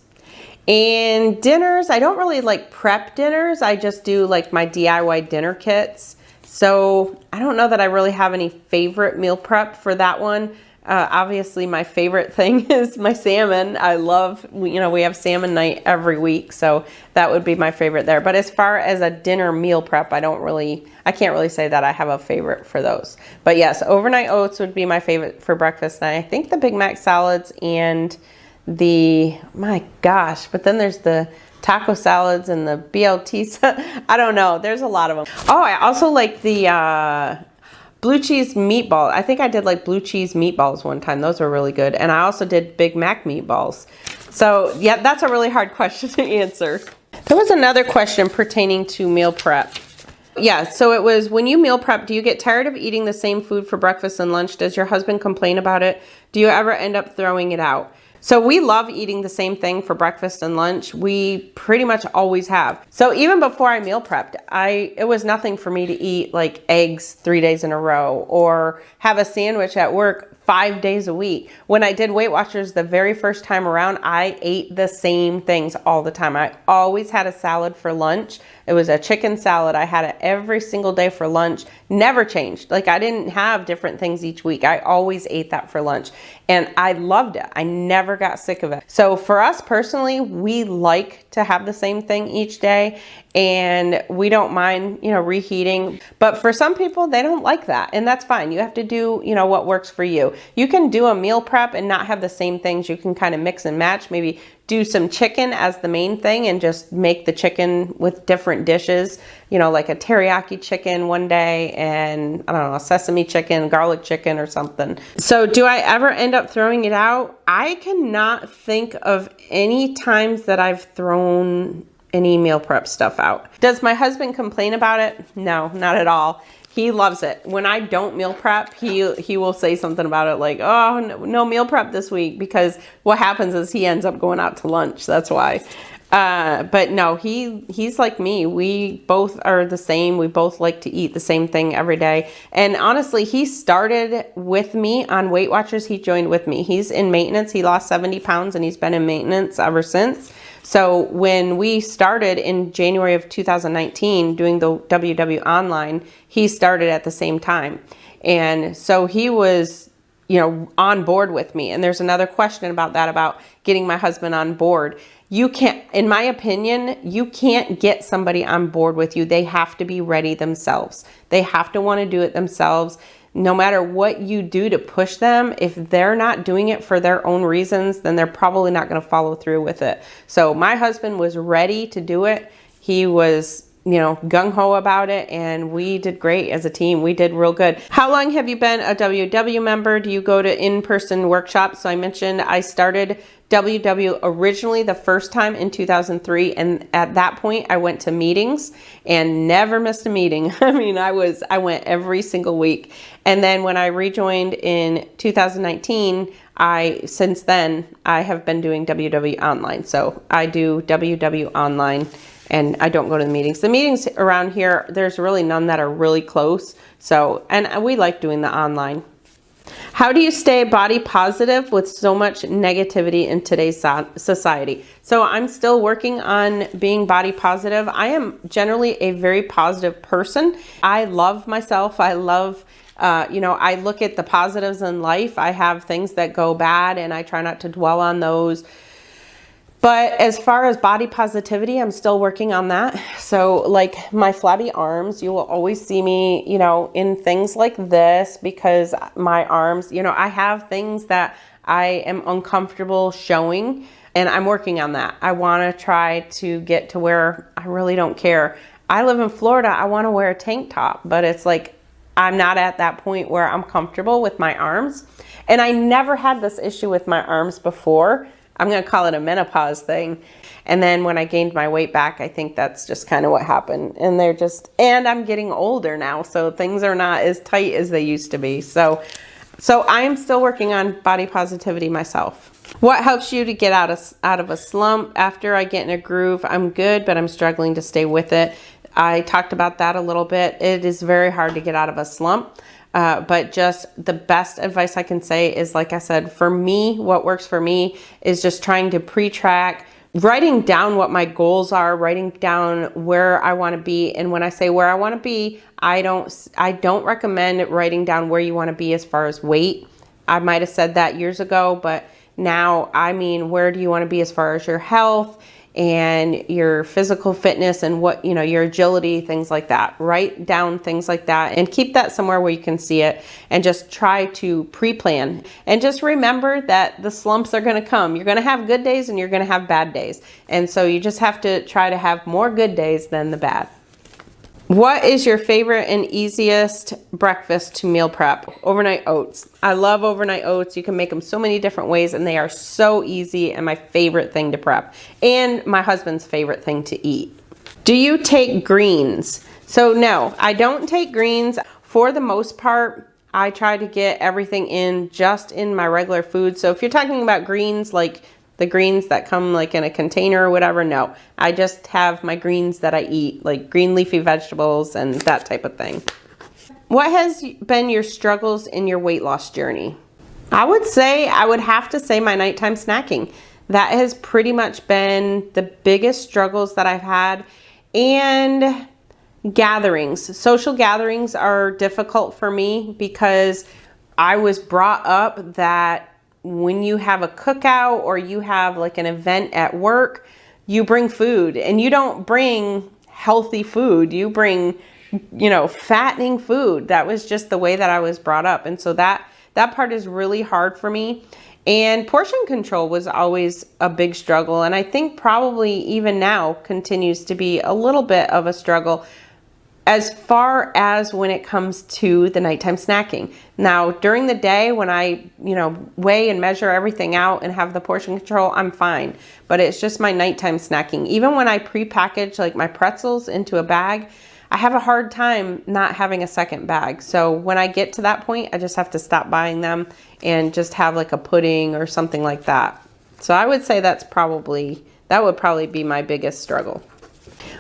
And dinners, I don't really like prep dinners. I just do like my DIY dinner kits. So I don't know that I really have any favorite meal prep for that one. Obviously my favorite thing is my salmon. I love, we have salmon night every week, so that would be my favorite there. But as far as a dinner meal prep, I can't really say that I have a favorite for those. But yes, overnight oats would be my favorite for breakfast. And I think the Big Mac salads and my gosh, but then there's the taco salads and the BLTs. I don't know, there's a lot of them. Oh, I also like the blue cheese meatball. I think I did like blue cheese meatballs one time. Those were really good. And I also did Big Mac meatballs. So yeah, that's a really hard question to answer. There was another question pertaining to meal prep. Yeah, so it was, when you meal prep, do you get tired of eating the same food for breakfast and lunch? Does your husband complain about it? Do you ever end up throwing it out? So we love eating the same thing for breakfast and lunch. We pretty much always have. So even before I meal prepped, it was nothing for me to eat like eggs 3 days in a row or have a sandwich at work 5 days a week. When I did Weight Watchers the very first time around, I ate the same things all the time. I always had a salad for lunch. It was a chicken salad. I had it every single day for lunch. Never changed. Like, I didn't have different things each week. I always ate that for lunch. And I loved it. I never got sick of it. So for us personally, we like to have the same thing each day, and we don't mind, reheating. But for some people, they don't like that, and that's fine. You have to do, what works for you. You can do a meal prep and not have the same things. You can kind of mix and match, maybe do some chicken as the main thing and just make the chicken with different dishes, like a teriyaki chicken one day and, I don't know, a sesame chicken, garlic chicken or something. So do I ever end up throwing it out? I cannot think of any times that I've thrown any meal prep stuff out. Does my husband complain about it? No, not at all. He loves it. When I don't meal prep, he will say something about it like, oh, no meal prep this week, because what happens is he ends up going out to lunch. That's why. But no, he's like me. We both are the same. We both like to eat the same thing every day. And honestly, he started with me on Weight Watchers. He joined with me. He's in maintenance. He lost 70 pounds and he's been in maintenance ever since. So when we started in January of 2019 doing the WW online, he started at the same time. And so he was, on board with me. And there's another question about that, about getting my husband on board. You can't, in my opinion, you can't get somebody on board with you. They have to be ready themselves. They have to want to do it themselves. No matter what you do to push them, if they're not doing it for their own reasons, then they're probably not going to follow through with it. So my husband was ready to do it. He was, gung-ho about it, and we did great as a team. We did real good. How long have you been a WW member? Do you go to in-person workshops? So I mentioned I started WW originally the first time in 2003, and at that point I went to meetings and never missed a meeting. I mean, I went every single week. And then when I rejoined in 2019, since then I have been doing WW online. So I do WW online and I don't go to the meetings. The meetings around here, there's really none that are really close. So, and we like doing the online. How do you stay body positive with so much negativity in today's society? So I'm still working on being body positive. I am generally a very positive person. I love myself. I love, I look at the positives in life. I have things that go bad and I try not to dwell on those. But as far as body positivity, I'm still working on that. So like my flabby arms, you will always see me, in things like this, because my arms, I have things that I am uncomfortable showing, and I'm working on that. I want to try to get to where I really don't care. I live in Florida. I want to wear a tank top, but it's like, I'm not at that point where I'm comfortable with my arms. And I never had this issue with my arms before. I'm going to call it a menopause thing. And then when I gained my weight back, I think that's just kind of what happened. And and I'm getting older now, so things are not as tight as they used to be. So I am still working on body positivity myself. What helps you to get out of a slump? After I get in a groove, I'm good, but I'm struggling to stay with it. I talked about that a little bit. It is very hard to get out of a slump. But just the best advice I can say is, like I said, for me, what works for me is just trying to pre-track, writing down what my goals are, writing down where I want to be. And when I say where I want to be, I don't recommend writing down where you want to be as far as weight. I might have said that years ago, but now I mean, where do you want to be as far as your health and your physical fitness and what, your agility, things like that. Write down things like that and keep that somewhere where you can see it, and just try to pre-plan. And just remember that the slumps are going to come. You're going to have good days and you're going to have bad days. And so you just have to try to have more good days than the bad. What is your favorite and easiest breakfast to meal prep? Overnight oats. I love overnight oats. You can make them so many different ways, and they are so easy and my favorite thing to prep, and my husband's favorite thing to eat. Do you take greens? So no, I don't take greens. For the most part, I try to get everything in just in my regular food. So if you're talking about greens, like the greens that come like in a container or whatever, no. I just have my greens that I eat, like green leafy vegetables and that type of thing. What has been your struggles in your weight loss journey? I would say, I would have to say my nighttime snacking. That has pretty much been the biggest struggles that I've had. And gatherings. Social gatherings are difficult for me because I was brought up that when you have a cookout or you have like an event at work, you bring food, and you don't bring healthy food. You bring, you know, fattening food. That was just the way that I was brought up. And so that part is really hard for me. And portion control was always a big struggle. And I think probably even now continues to be a little bit of a struggle as far as when it comes to the nighttime snacking. Now, during the day when I, you know, weigh and measure everything out and have the portion control, I'm fine. But it's just my nighttime snacking. Even when I pre-package like my pretzels into a bag, I have a hard time not having a second bag. So when I get to that point, I just have to stop buying them and just have like a pudding or something like that. So I would say that would probably be my biggest struggle.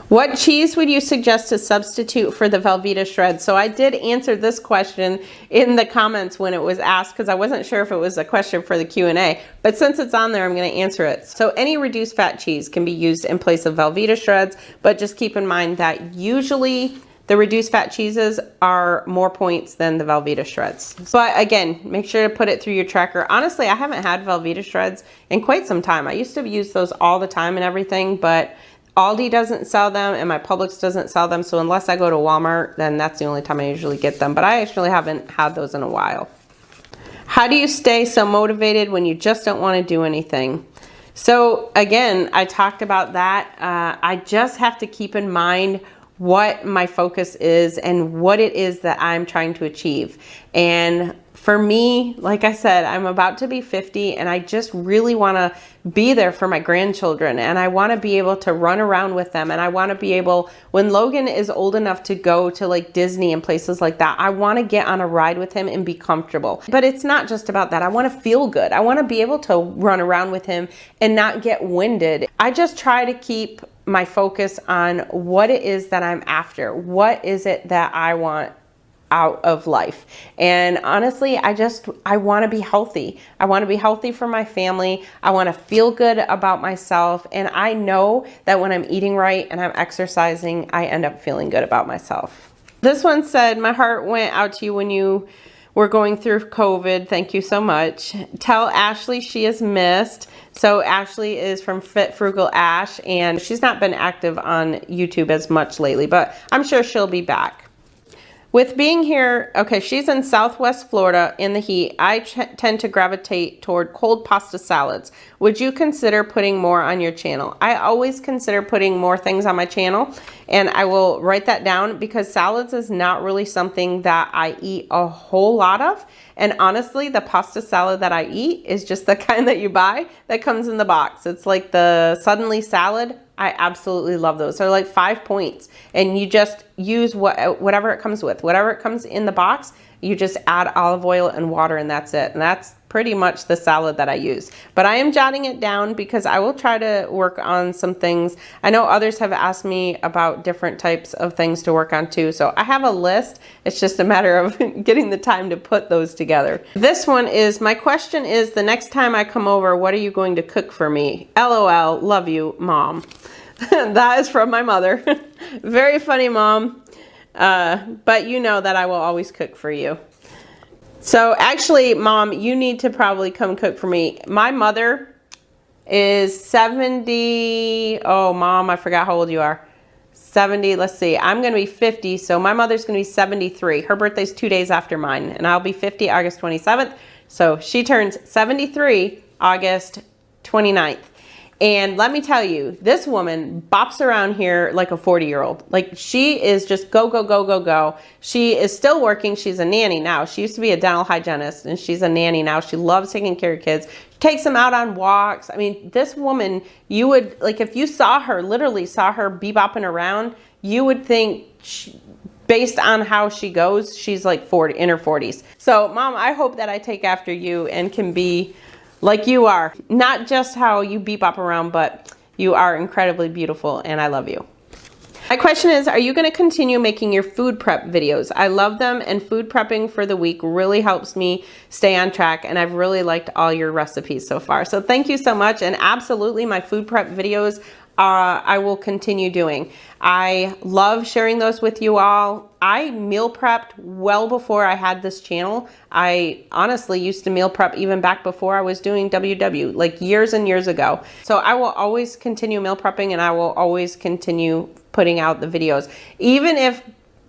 What cheese would you suggest to substitute for the Velveeta shreds? So I did answer this question in the comments when it was asked, because I wasn't sure if it was a question for the Q&A, but since it's on there, I'm going to answer it. So any reduced fat cheese can be used in place of Velveeta shreds, but just keep in mind that usually the reduced fat cheeses are more points than the Velveeta shreds. But again, make sure to put it through your tracker. Honestly, I haven't had Velveeta shreds in quite some time. I used to use those all the time and everything, but Aldi doesn't sell them and my Publix doesn't sell them. So unless I go to Walmart, then that's the only time I usually get them. But I actually haven't had those in a while. How do you stay so motivated when you just don't want to do anything? So again, I talked about that. I just have to keep in mind what my focus is and what it is that I'm trying to achieve. And for me, like I said, I'm about to be 50 and I just really want to be there for my grandchildren, and I want to be able to run around with them, and I want to be able, when Logan is old enough to go to like Disney and places like that, I want to get on a ride with him and be comfortable. But it's not just about that. I want to feel good. I want to be able to run around with him and not get winded. I just try to keep my focus on what it is that I'm after. What is it that I want out of life? And honestly, I want to be healthy. I want to be healthy for my family. I want to feel good about myself. And I know that when I'm eating right and I'm exercising, I end up feeling good about myself. This one said, my heart went out to you when you were going through COVID. Thank you so much. Tell Ashley she is missed. So Ashley is from Fit Frugal Ash, and she's not been active on YouTube as much lately, but I'm sure she'll be back. With being here, okay, she's in Southwest Florida in the heat. I tend to gravitate toward cold pasta salads. Would you consider putting more on your channel? I always consider putting more things on my channel, and I will write that down because salads is not really something that I eat a whole lot of. And honestly, the pasta salad that I eat is just the kind that you buy that comes in the box. It's like the Suddenly salad. I absolutely love those. They're like 5 points, and you just use whatever it comes with. Whatever it comes in the box, you just add olive oil and water, and that's it. And that's pretty much the salad that I use. But I am jotting it down because I will try to work on some things. I know others have asked me about different types of things to work on too. So I have a list. It's just a matter of getting the time to put those together. This one is, my question is, the next time I come over, what are you going to cook for me? LOL, love you, Mom. That is from my mother. Very funny, Mom. But you know that I will always cook for you. So actually, Mom, you need to probably come cook for me. My mother is 70. Oh, Mom, I forgot how old you are. 70. Let's see. I'm going to be 50. So my mother's going to be 73. Her birthday's 2 days after mine, and I'll be 50 August 27th. So she turns 73 August 29th. And let me tell you, this woman bops around here like a 40-year-old. Like, she is just go, go, go, go, go. She is still working. She's a nanny now. She used to be a dental hygienist, and she's a nanny now. She loves taking care of kids. She takes them out on walks. I mean, this woman, you would, like, if you saw her, literally saw her bebopping around, you would think, based on how she goes, she's like 40, in her 40s. So, Mom, I hope that I take after you and can be like you are. Not just how you bebop around, but you are incredibly beautiful, and I love you. My question is, are you going to continue making your food prep videos? I love them, and food prepping for the week really helps me stay on track, and I've really liked all your recipes so far. So thank you so much, and absolutely my food prep videos I will continue doing. I love sharing those with you all. I meal prepped well before I had this channel. I honestly used to meal prep even back before I was doing WW, like years and years ago. So I will always continue meal prepping, and I will always continue putting out the videos. Even if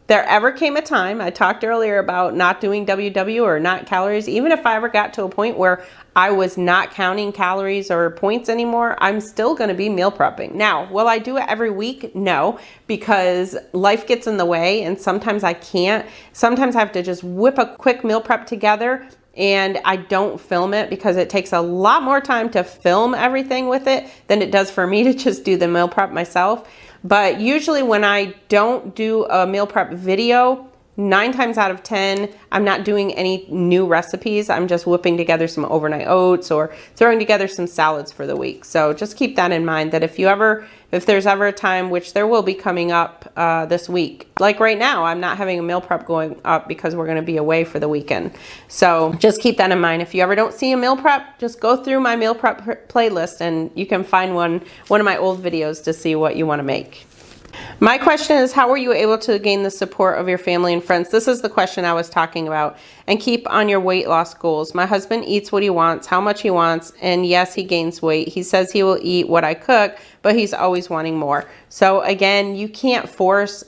there ever came a time, I talked earlier about not doing WW or not calories, even if I ever got to a point where I was not counting calories or points anymore, I'm still gonna be meal prepping. Now, will I do it every week? No, because life gets in the way and sometimes I can't. Sometimes I have to just whip a quick meal prep together and I don't film it because it takes a lot more time to film everything with it than it does for me to just do the meal prep myself. But usually when I don't do a meal prep video, 9 times out of 10, I'm not doing any new recipes. I'm just whipping together some overnight oats or throwing together some salads for the week. So just keep that in mind, that if there's ever a time, which there will be coming up this week, like right now, I'm not having a meal prep going up because we're gonna be away for the weekend. So just keep that in mind. If you ever don't see a meal prep, just go through my meal prep playlist and you can find one of my old videos to see what you wanna make. My question is, how were you able to gain the support of your family and friends? This is the question I was talking about. And keep on your weight loss goals. My husband eats what he wants, how much he wants, and yes, he gains weight. He says he will eat what I cook, but he's always wanting more. So again, you can't force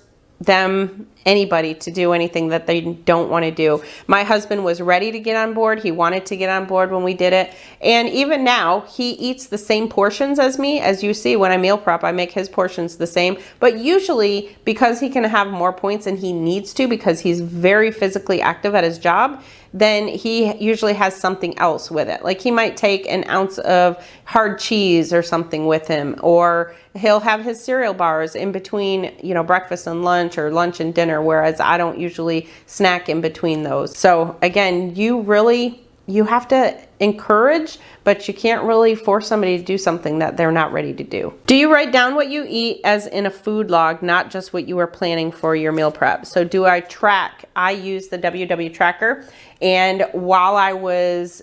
anybody to do anything that they don't want to do. My husband was ready to get on board. He wanted to get on board when we did it. And even now, he eats the same portions as me. As you see, when I meal prep, I make his portions the same. But usually, because he can have more points than he needs to, because he's very physically active at his job, then he usually has something else with it. Like he might take an ounce of hard cheese or something with him, or he'll have his cereal bars in between, breakfast and lunch, or lunch and dinner, whereas I don't usually snack in between those. So again, you have to encourage, but you can't really force somebody to do something that they're not ready to do. Do you write down what you eat as in a food log, not just what you are planning for your meal prep? So do I track? I use the WW tracker, and while I was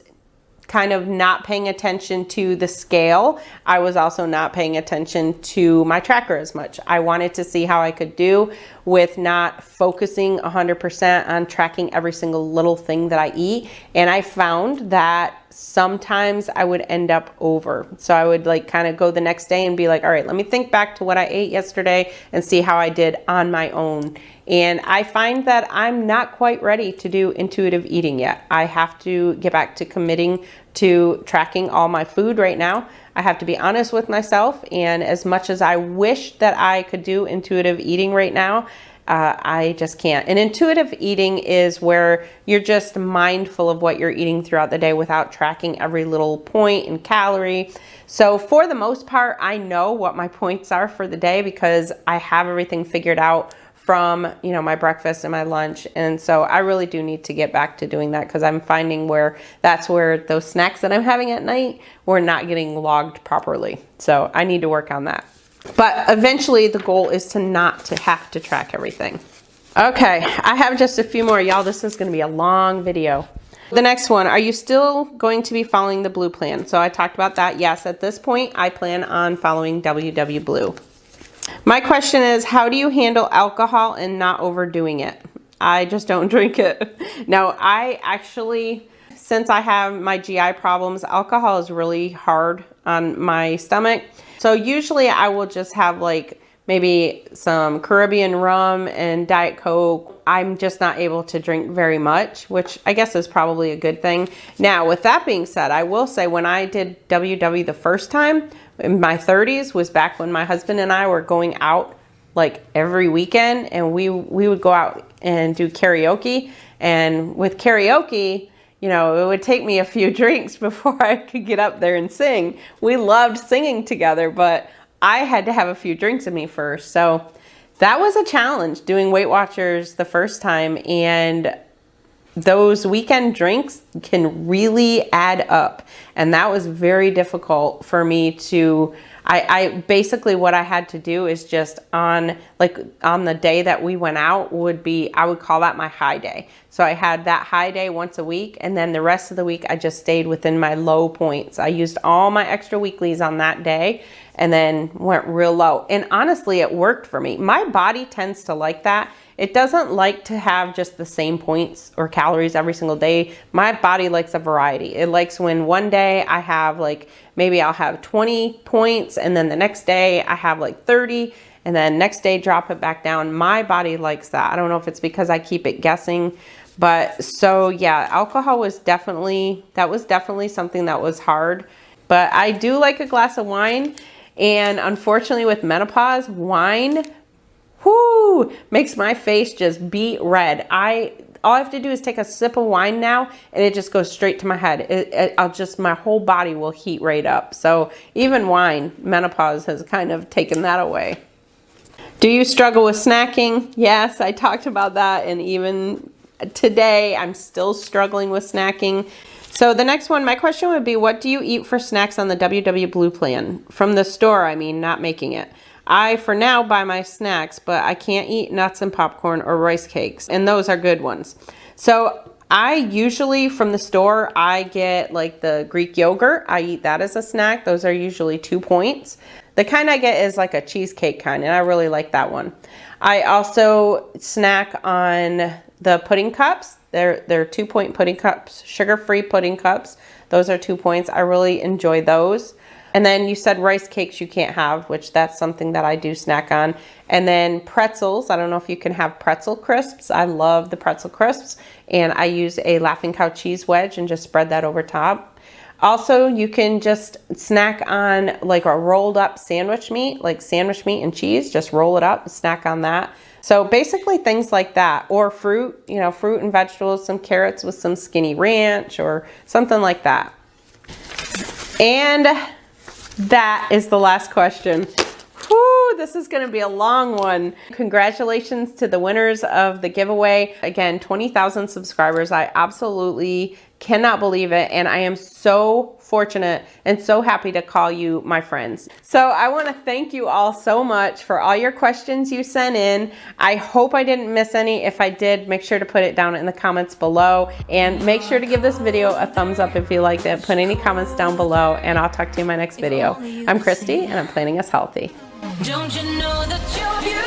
kind of not paying attention to the scale, I was also not paying attention to my tracker as much. I wanted to see how I could do with not focusing 100% on tracking every single little thing that I eat. And I found that sometimes I would end up over. So I would kind of go the next day and be like, all right, let me think back to what I ate yesterday and see how I did on my own. And I find that I'm not quite ready to do intuitive eating yet. I have to get back to committing to tracking all my food right now. I have to be honest with myself, and as much as I wish that I could do intuitive eating right now, I just can't. And intuitive eating is where you're just mindful of what you're eating throughout the day without tracking every little point and calorie. So for the most part, I know what my points are for the day because I have everything figured out from my breakfast and my lunch. And so I really do need to get back to doing that, because I'm finding that's where those snacks that I'm having at night were not getting logged properly. So I need to work on that. But eventually the goal is to not to have to track everything. Okay, I have just a few more, y'all. This is going to be a long video. The next one, are you still going to be following the Blue plan? So I talked about that. Yes, at this point I plan on following WW Blue. My question is, how do you handle alcohol and not overdoing it? I just don't drink it. Now, I actually, since I have my GI problems, alcohol is really hard on my stomach. So usually I will just have maybe some Caribbean rum and Diet Coke. I'm just not able to drink very much, which I guess is probably a good thing. Now, with that being said, I will say when I did WW the first time, in my 30s, was back when my husband and I were going out every weekend, and we would go out and do karaoke. And with karaoke, it would take me a few drinks before I could get up there and sing. We loved singing together, but I had to have a few drinks in me first. So that was a challenge doing Weight Watchers the first time, and those weekend drinks can really add up. And that was very difficult for me to, I basically what I had to do is just on the day that we went out would be, I would call that my high day. So I had that high day once a week, and then the rest of the week I just stayed within my low points. I used all my extra weeklies on that day and then went real low. And honestly, it worked for me. My body tends to like that. It doesn't like to have just the same points or calories every single day. My body likes a variety. It likes when one day I have maybe I'll have 20 points, and then the next day I have 30, and then next day drop it back down. My body likes that. I don't know if it's because I keep it guessing, but so yeah, alcohol was definitely something that was hard. But I do like a glass of wine, and unfortunately with menopause, wine, makes my face just beet red. All I have to do is take a sip of wine now, and it just goes straight to my head. My whole body will heat right up. So even wine, menopause has kind of taken that away. Do you struggle with snacking? Yes, I talked about that, and even today I'm still struggling with snacking. So the next one, my question would be, what do you eat for snacks on the WW Blue plan? From the store, I mean, not making it. I, for now, buy my snacks, but I can't eat nuts and popcorn or rice cakes, and those are good ones. So I usually, from the store, I get the Greek yogurt. I eat that as a snack. Those are usually 2 points. The kind I get is a cheesecake kind, and I really like that one. I also snack on the pudding cups. They're 2-point pudding cups, sugar-free pudding cups. Those are 2 points. I really enjoy those. And then you said rice cakes you can't have, which that's something that I do snack on. And then pretzels. I don't know if you can have pretzel crisps. I love the pretzel crisps. And I use a Laughing Cow cheese wedge and just spread that over top. Also, you can just snack on a rolled up sandwich meat, sandwich meat and cheese. Just roll it up and snack on that. So basically things like that. Or fruit, fruit and vegetables, some carrots with some skinny ranch or something like that. And that is the last question. Whew, this is going to be a long one. Congratulations to the winners of the giveaway. Again, 20,000 subscribers. I absolutely cannot believe it. And I am so fortunate and so happy to call you my friends. So I want to thank you all so much for all your questions you sent in. I hope I didn't miss any. If I did, make sure to put it down in the comments below, and make sure to give this video a thumbs up if you liked it. Put any comments down below, and I'll talk to you in my next video. I'm Kristi, and I'm Planning Us Healthy. Don't you know that you're beautiful?